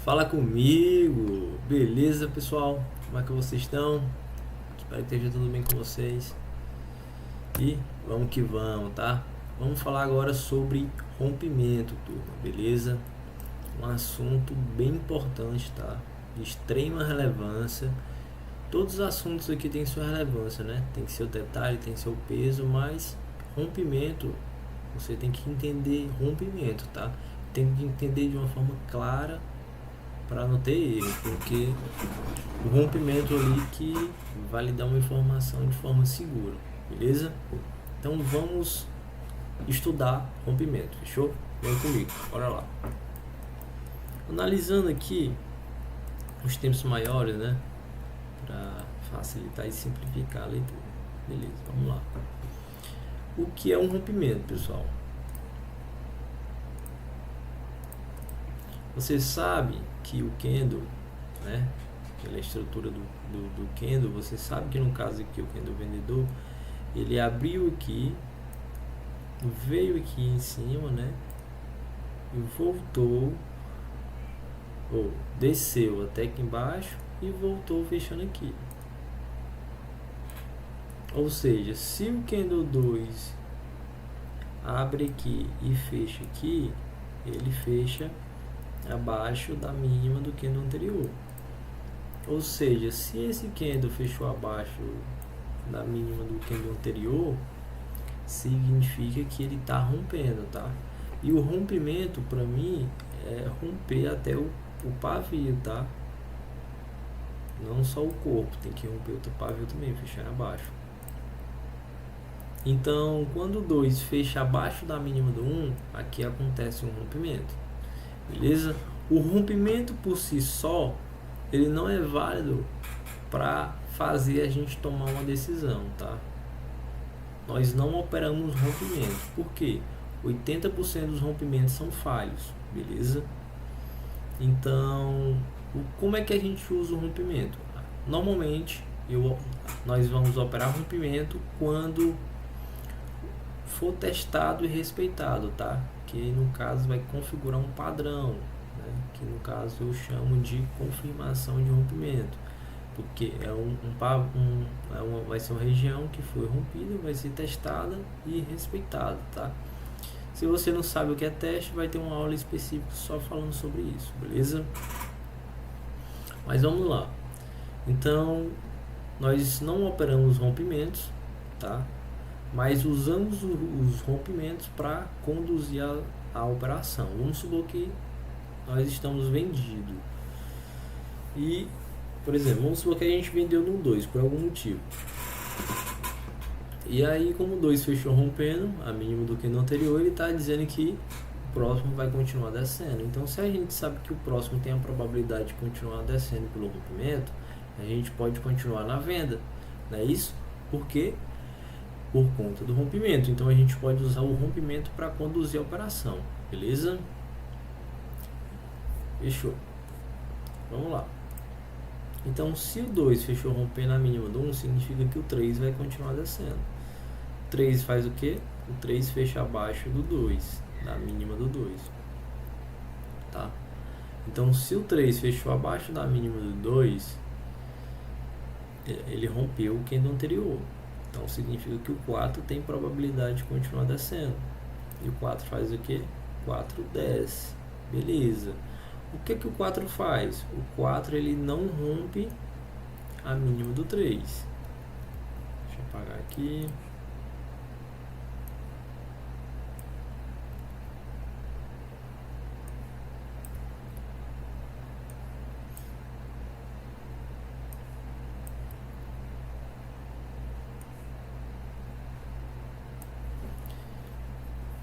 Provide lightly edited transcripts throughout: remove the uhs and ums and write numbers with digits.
Fala comigo! Beleza, pessoal? Como é que vocês estão? Espero que esteja tudo bem com vocês. E vamos que vamos, tá? Vamos falar agora sobre rompimento, turma, beleza? Um assunto bem importante, tá? De extrema relevância. Todos os assuntos aqui têm sua relevância, né? Tem seu detalhe, tem seu peso, mas rompimento, você tem que entender rompimento, tá? Tem que entender de uma forma clara para não ter erro, porque o rompimento ali que vai lhe dar uma informação de forma segura, beleza? Então vamos estudar rompimento, fechou? Vem comigo, bora lá. Analisando aqui os tempos maiores, né? Para facilitar e simplificar a leitura. Beleza, vamos lá. O que é um rompimento, pessoal? Você sabe que o Kendo, né, pela estrutura do Kendo, você sabe que no caso aqui o Kendo vendedor, ele abriu aqui, veio aqui em cima, né, e voltou, ou desceu até aqui embaixo e voltou fechando aqui. Ou seja, se o Kendo 2 abre aqui e fecha aqui, ele fecha abaixo da mínima do candle anterior. Ou seja, se esse candle fechou abaixo da mínima do candle anterior, significa que ele está rompendo, tá? E o rompimento para mim é romper até o pavio, tá? Não só o corpo, tem que romper o pavio também, fechar abaixo. Então, quando o 2 fecha abaixo da mínima do 1, aqui acontece um rompimento. Beleza? O rompimento por si só, ele não é válido para fazer a gente tomar uma decisão, tá? Nós não operamos rompimentos. Por quê? 80% dos rompimentos são falhos, beleza? Então, como é que a gente usa o rompimento? Normalmente, nós vamos operar rompimento quando for testado e respeitado, tá? Que no caso vai configurar um padrão, né? Que no caso eu chamo de confirmação de rompimento, porque vai ser uma região que foi rompida, vai ser testada e respeitada, tá? Se você não sabe o que é teste, vai ter uma aula específica só falando sobre isso, beleza? Mas vamos lá. Então, nós não operamos rompimentos, tá? Mas usamos os rompimentos para conduzir a operação. Vamos supor que nós estamos vendidos. E, por exemplo, vamos supor que a gente vendeu no 2 por algum motivo. E aí, como o 2 fechou rompendo a mínima do que no anterior, ele está dizendo que o próximo vai continuar descendo. Então, se a gente sabe que o próximo tem a probabilidade de continuar descendo pelo rompimento, a gente pode continuar na venda, não é isso? Porque por conta do rompimento. Então a gente pode usar o rompimento para conduzir a operação, beleza? Fechou. Vamos lá. Então, se o 2 fechou rompendo a mínima do 1, significa que o 3 vai continuar descendo. O 3 faz o que? O 3 fecha abaixo do 2, da mínima do 2. Tá? Então, se o 3 fechou abaixo da mínima do 2, ele rompeu o candle anterior. Então significa que o 4 tem probabilidade de continuar descendo. E o 4 faz o que? 4 desce. Beleza. O que o 4 faz? O 4 ele não rompe a mínima do 3. Deixa eu apagar aqui.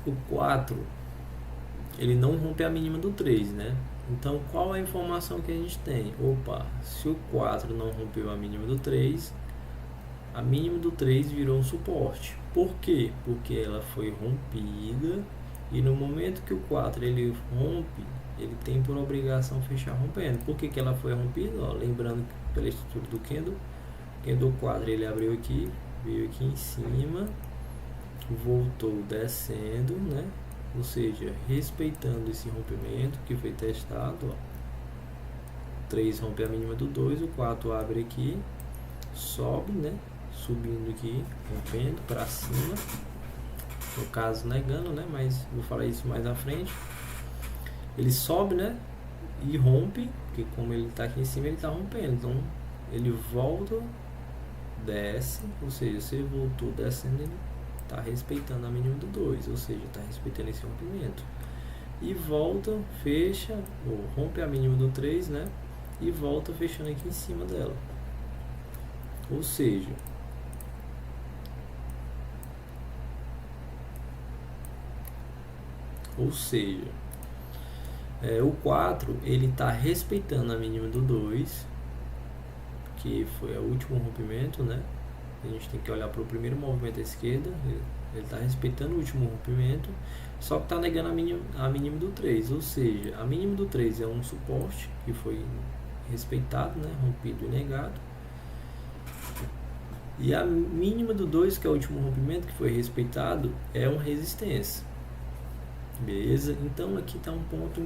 O 4 ele não rompe a mínima do 3, né? Então qual é a informação que a gente tem? Opa, se o 4 não rompeu a mínima do 3, a mínima do 3 virou um suporte. Por quê? Porque ela foi rompida e no momento que o 4 ele rompe, ele tem por obrigação fechar rompendo. Por que ela foi rompida? Ó, lembrando que pela estrutura do Kendo 4 ele abriu aqui, veio aqui em cima, voltou descendo, né? Ou seja, respeitando esse rompimento que foi testado, ó. 3 rompe a mínima do 2, o 4 abre aqui, sobe, né? Subindo aqui, rompendo para cima, no caso negando, né? Mas vou falar isso mais à frente. Ele sobe, né? E rompe, porque como ele está aqui em cima, ele está rompendo. Então ele volta, desce, ou seja, se ele voltou descendo, ele está respeitando a mínima do 2, ou seja, está respeitando esse rompimento. E volta, fecha, ou rompe a mínima do 3, né? E volta fechando aqui em cima dela. Ou seja, o 4 ele está respeitando a mínima do 2, que foi o último rompimento, né? A gente tem que olhar para o primeiro movimento à esquerda, ele está respeitando o último rompimento, só que está negando a mínima do 3, ou seja, a mínima do 3 é um suporte que foi respeitado, né? Rompido e negado. E a mínima do 2, que é o último rompimento que foi respeitado, é uma resistência. Beleza? Então aqui está um ponto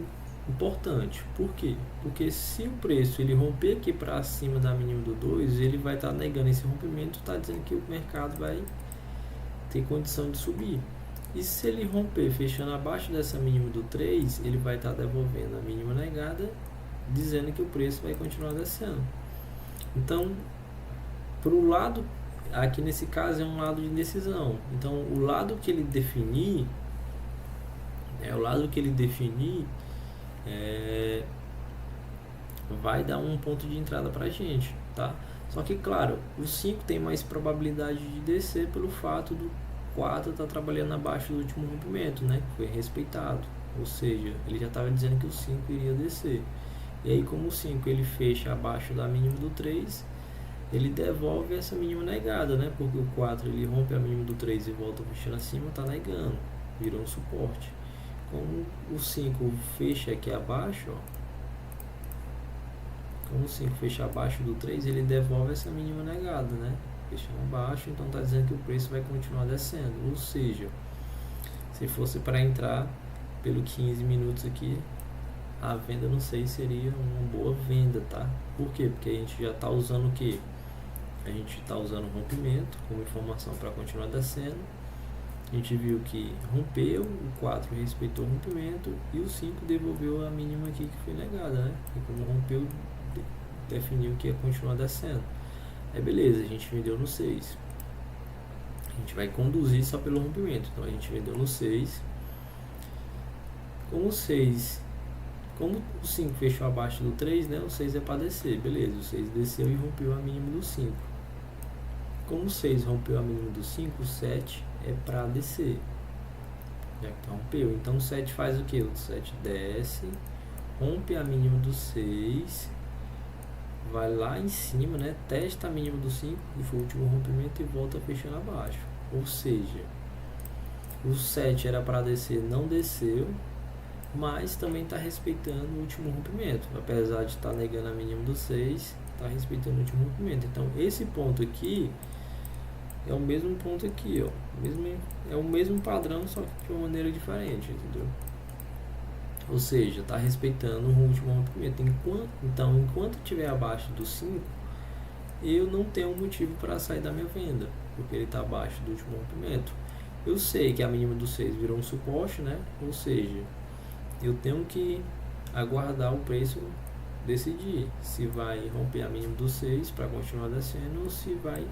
importante. Por quê? Porque se o preço ele romper aqui para cima da mínima do 2, ele vai estar negando esse rompimento, está dizendo que o mercado vai ter condição de subir. E se ele romper fechando abaixo dessa mínima do 3, ele vai estar devolvendo a mínima negada, dizendo que o preço vai continuar descendo. Então, para o lado, aqui nesse caso é um lado de decisão. Então, o lado que ele definir, vai dar um ponto de entrada para a gente, tá? Só que, claro, o 5 tem mais probabilidade de descer pelo fato do 4 estar trabalhando abaixo do último rompimento, né? Que foi respeitado. Ou seja, ele já estava dizendo que o 5 iria descer. E aí, como o 5 ele fecha abaixo da mínima do 3, ele devolve essa mínima negada, né? Porque o 4 ele rompe a mínima do 3 e volta fechando acima, está negando, virou um suporte. Como o 5 fecha aqui abaixo, ó, como o 5 fecha abaixo do 3, ele devolve essa mínima negada, né? Fechando abaixo, então está dizendo que o preço vai continuar descendo. Ou seja, se fosse para entrar pelo 15 minutos aqui, a venda no 6 seria uma boa venda, tá? Por quê? Porque a gente já está usando o quê? A gente está usando o rompimento como informação para continuar descendo. A gente viu que rompeu, o 4 respeitou o rompimento e o 5 devolveu a mínima aqui que foi negada, né? E como rompeu, definiu que ia continuar descendo. Aí beleza, a gente vendeu no 6. A gente vai conduzir só pelo rompimento. Então a gente vendeu no 6. Como o 5 fechou abaixo do 3, né? O 6 é para descer, beleza. O 6 desceu e rompeu a mínima do 5. Como o 6 rompeu a mínima do 5, o 7 é para descer. Já que rompeu. Então o 7 faz o que? O 7 desce, rompe a mínima do 6, vai lá em cima, né? Testa a mínima do 5, que foi o último rompimento, e volta fechando abaixo. Ou seja, o 7 era para descer, não desceu, mas também está respeitando o último rompimento. Apesar de estar negando a mínima do 6, está respeitando o último rompimento. Então esse ponto aqui é o mesmo ponto aqui, ó. É o mesmo padrão, só que de uma maneira diferente, entendeu? Ou seja, está respeitando o último rompimento. Enquanto estiver abaixo do 5, eu não tenho motivo para sair da minha venda, porque ele está abaixo do último rompimento. Eu sei que a mínima do 6 virou um suporte, né? Ou seja, eu tenho que aguardar o preço decidir se vai romper a mínima do 6 para continuar descendo ou se vai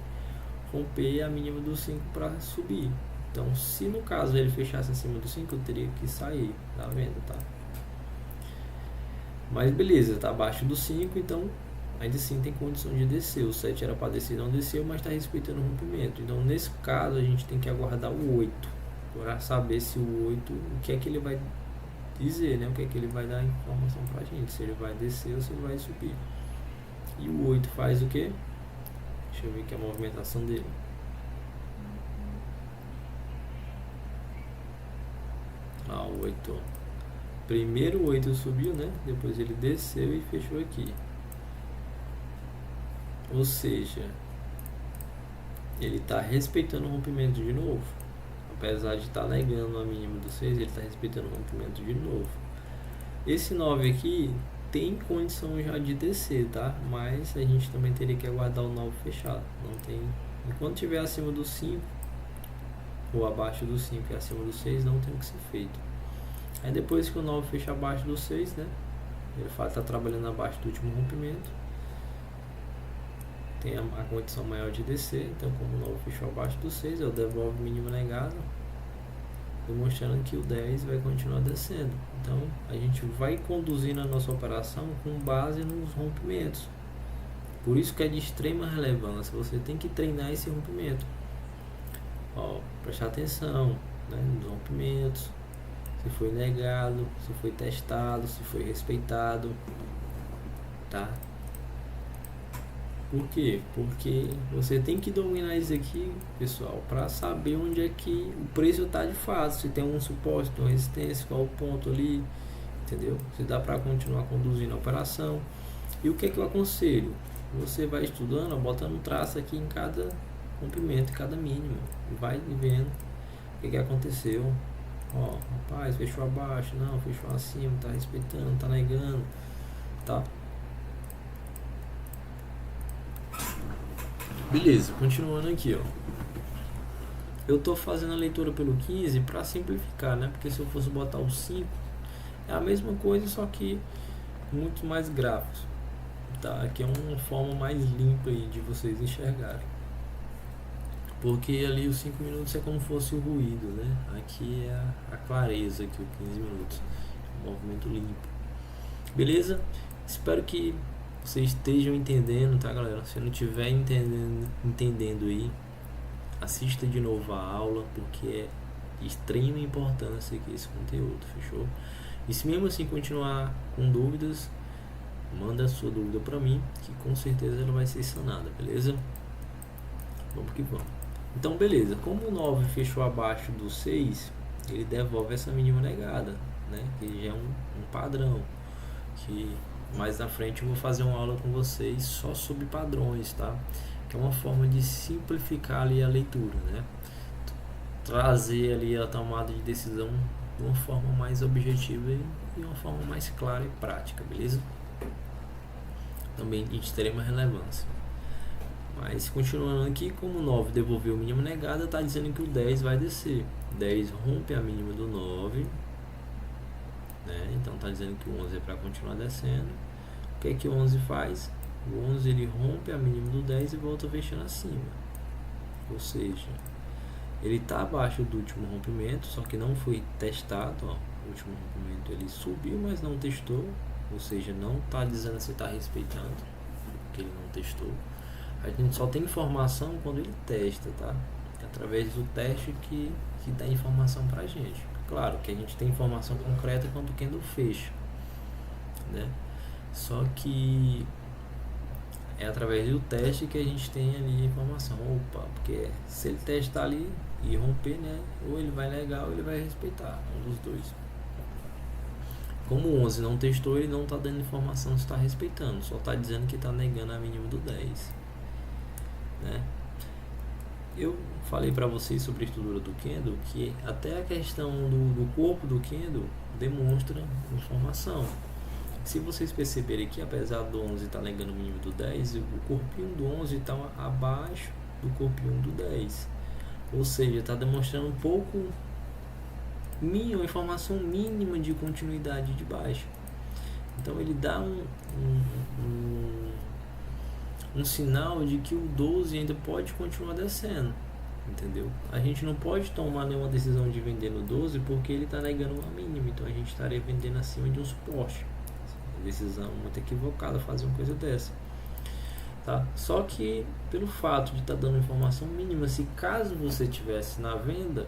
romper a mínima do 5 para subir. Então, se no caso ele fechasse acima do 5, eu teria que sair da venda, tá? Mas beleza, tá abaixo do 5, então ainda assim tem condição de descer. O 7 era para descer, não desceu, mas está respeitando o rompimento. Então, nesse caso, a gente tem que aguardar o 8 para saber se o 8, o que é que ele vai dizer, né? O que é que ele vai dar informação pra gente, se ele vai descer ou se ele vai subir. E o 8 faz o que? Deixa eu ver aqui a movimentação dele. O 8. Primeiro o 8 subiu, né? Depois ele desceu e fechou aqui. Ou seja, ele está respeitando o rompimento de novo. Apesar de estar negando a mínima do 6, ele está respeitando o rompimento de novo. Esse 9 aqui tem condição já de descer, tá? Mas a gente também teria que aguardar o 9 fechado. Não tem, enquanto tiver acima do 5 ou abaixo do 5 e acima do 6, não tem o que ser feito. Aí depois que o 9 fecha abaixo do 6, né? Ele fala que está trabalhando abaixo do último rompimento, tem a condição maior de descer. Então, como o 9 fechou abaixo do 6, eu devolvo o mínimo negado, demonstrando que o 10 vai continuar descendo. Então a gente vai conduzindo a nossa operação com base nos rompimentos. Por isso que é de extrema relevância, você tem que treinar esse rompimento. Prestar atenção, né, nos rompimentos, se foi negado, se foi testado, se foi respeitado, tá? Por quê? Porque você tem que dominar isso aqui, pessoal, para saber onde é que o preço está de fato, se tem um suporte, uma resistência, qual o ponto ali, entendeu? Se dá para continuar conduzindo a operação. E o que é que eu aconselho? Você vai estudando, botando traço aqui em cada rompimento, cada mínimo, e vai vendo o que aconteceu. Rapaz, fechou abaixo, não, fechou acima, tá respeitando, tá negando, tá? Beleza, continuando aqui, ó. Eu tô fazendo a leitura pelo 15 para simplificar, né? Porque se eu fosse botar o 5, é a mesma coisa, só que muito mais gráficos, tá? Aqui é uma forma mais limpa aí de vocês enxergarem. Porque ali os 5 minutos é como fosse o ruído, né? Aqui é a clareza, aqui o 15 minutos. Um movimento limpo. Beleza? Espero que vocês estejam entendendo, tá, galera? Se não estiver entendendo aí, assista de novo a aula, porque é de extrema importância aqui esse conteúdo, fechou? E se mesmo assim continuar com dúvidas, manda a sua dúvida para mim, que com certeza ela vai ser sanada, beleza? Vamos que vamos. Então, beleza, como o 9 fechou abaixo do 6, ele devolve essa mínima negada, né? Que já é um padrão, que mais na frente eu vou fazer uma aula com vocês só sobre padrões, tá? Que é uma forma de simplificar ali a leitura, né? Trazer ali a tomada de decisão de uma forma mais objetiva e uma forma mais clara e prática, beleza? Também de extrema relevância. Mas continuando aqui, como o 9 devolveu o mínimo negado, está dizendo que o 10 vai descer. 10 rompe a mínima do 9, né? Então está dizendo que o 11 é para continuar descendo. O que é que o 11 faz? O 11 ele rompe a mínima do 10 e volta fechando acima. Ou seja, ele está abaixo do último rompimento, só que não foi testado. O último rompimento ele subiu, mas não testou. Ou seja, não está dizendo se está respeitando, porque ele não testou. A gente só tem informação quando ele testa, tá? Através do teste que dá informação pra gente. Claro que a gente tem informação concreta quando o candle fecha, né? Só que é através do teste que a gente tem ali a informação. Porque se ele testar ali e romper, né? Ou ele vai negar ou ele vai respeitar, um dos dois. Como o 11 não testou, ele não está dando informação se está respeitando, só está dizendo que está negando a mínima do 10. Né? Eu falei para vocês sobre a estrutura do candle, que até a questão do corpo do candle demonstra informação. Se vocês perceberem que apesar do 11 estar negando o mínimo do 10, o corpinho do 11 está abaixo do corpinho do 10. Ou seja, está demonstrando uma informação mínima de continuidade de baixa. Então ele dá um sinal de que o 12 ainda pode continuar descendo, entendeu? A gente não pode tomar nenhuma decisão de vender no 12 porque ele está negando uma mínima, então a gente estaria vendendo acima de um suporte. Decisão muito equivocada fazer uma coisa dessa, tá? Só que pelo fato de estar dando informação mínima, se caso você tivesse na venda,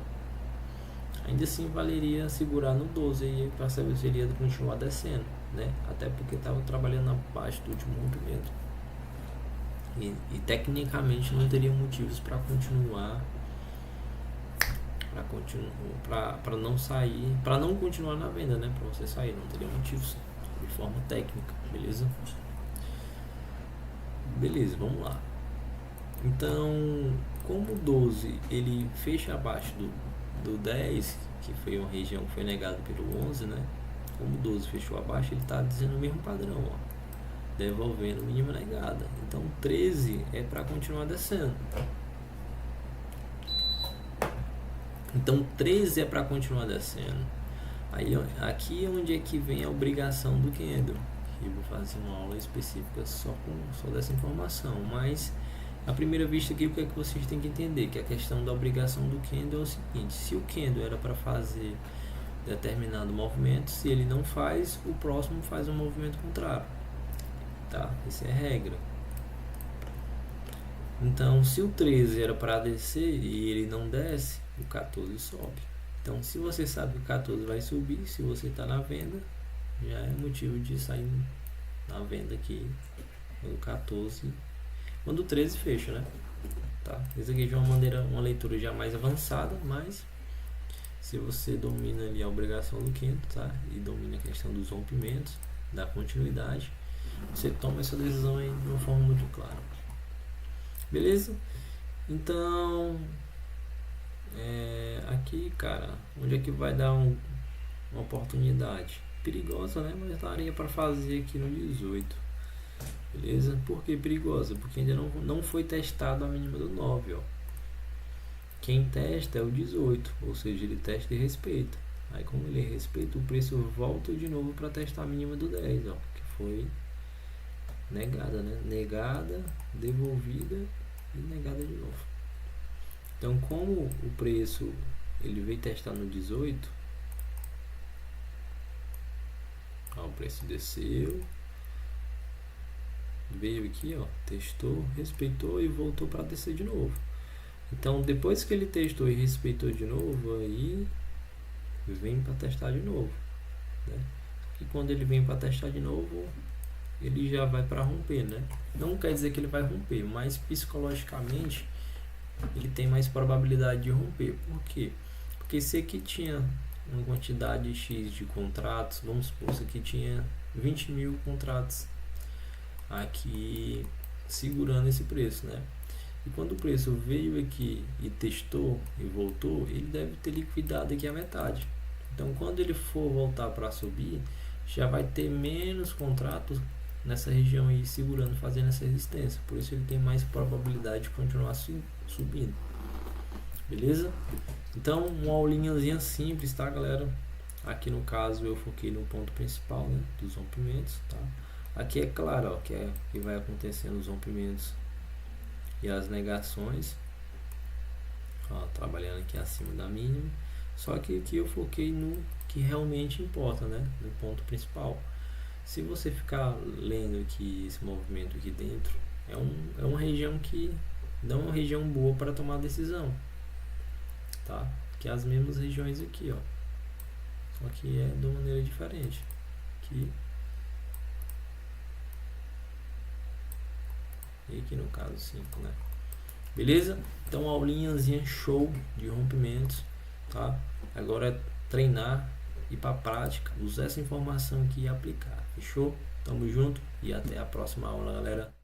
ainda assim valeria segurar no 12 aí para saber se ele ia continuar descendo, né? Até porque estava trabalhando abaixo do último rompimento. E tecnicamente não teria motivos para continuar, para não sair, para não continuar na venda, né? Para você sair, não teria motivos de forma técnica, beleza? Beleza, vamos lá. Então, como o 12 ele fecha abaixo do 10, que foi uma região que foi negada pelo 11, né? como 12 fechou abaixo, ele está dizendo o mesmo padrão, ó, devolvendo mínima negada. Então 13 é para continuar descendo. Então 13 é para continuar descendo. Aí aqui é onde é que vem a obrigação do candle. Eu vou fazer uma aula específica só dessa informação, mas à primeira vista aqui, o que é que vocês têm que entender? Que a questão da obrigação do candle é o seguinte: se o candle era para fazer determinado movimento, se ele não faz, o próximo faz um movimento contrário, tá? Essa é a regra. Então, se o 13 era para descer e ele não desce, o 14 sobe. Então, se você sabe que o 14 vai subir, se você está na venda, já é motivo de sair na venda aqui no 14, quando o 13 fecha, né? Tá? Isso aqui já é uma leitura já mais avançada, mas se você domina ali a obrigação do quinto, tá? E domina a questão dos rompimentos, da continuidade, você toma essa decisão aí de uma forma muito clara. Beleza? Então, aqui, cara, onde é que vai dar uma oportunidade? Perigosa, né? Mas daria para fazer aqui no 18. Beleza? Por que perigosa? Porque ainda não foi testado a mínima do 9, ó. Quem testa é o 18, ou seja, ele testa e respeita. Aí como ele respeita, o preço volta de novo para testar a mínima do 10, ó, que foi negada, né? Negada, devolvida e negada de novo. Então, como o preço ele veio testar no 18, ó, o preço desceu, veio aqui, ó, testou, respeitou e voltou para descer de novo. Então, depois que ele testou e respeitou de novo, aí vem para testar de novo, né? E quando ele vem para testar de novo, ele já vai para romper, né? Não quer dizer que ele vai romper, mas psicologicamente ele tem mais probabilidade de romper. Por quê? Porque se aqui tinha uma quantidade X de contratos, vamos supor que aqui tinha 20 mil contratos aqui segurando esse preço, né? E quando o preço veio aqui e testou e voltou, ele deve ter liquidado aqui a metade. Então, quando ele for voltar para subir, já vai ter menos contratos nessa região aí segurando, fazendo essa resistência. Por isso ele tem mais probabilidade de continuar subindo. Beleza? Então, uma aulinhazinha simples, tá, galera? Aqui no caso eu foquei no ponto principal, né, dos rompimentos, tá? Aqui é claro, ó, que vai acontecendo os rompimentos e as negações, ó, trabalhando aqui acima da mínima. Só que aqui eu foquei no que realmente importa, né, no ponto principal. Se você ficar lendo aqui esse movimento aqui dentro, é uma região que não é uma região boa para tomar decisão, tá? Que é as mesmas regiões aqui, ó, só que é de uma maneira diferente. Aqui e aqui no caso 5, né? Beleza? Então, aulinhazinha show de rompimentos, tá? Agora é treinar, ir para prática, usar essa informação aqui e aplicar. Fechou? Tamo junto e até a próxima aula, galera.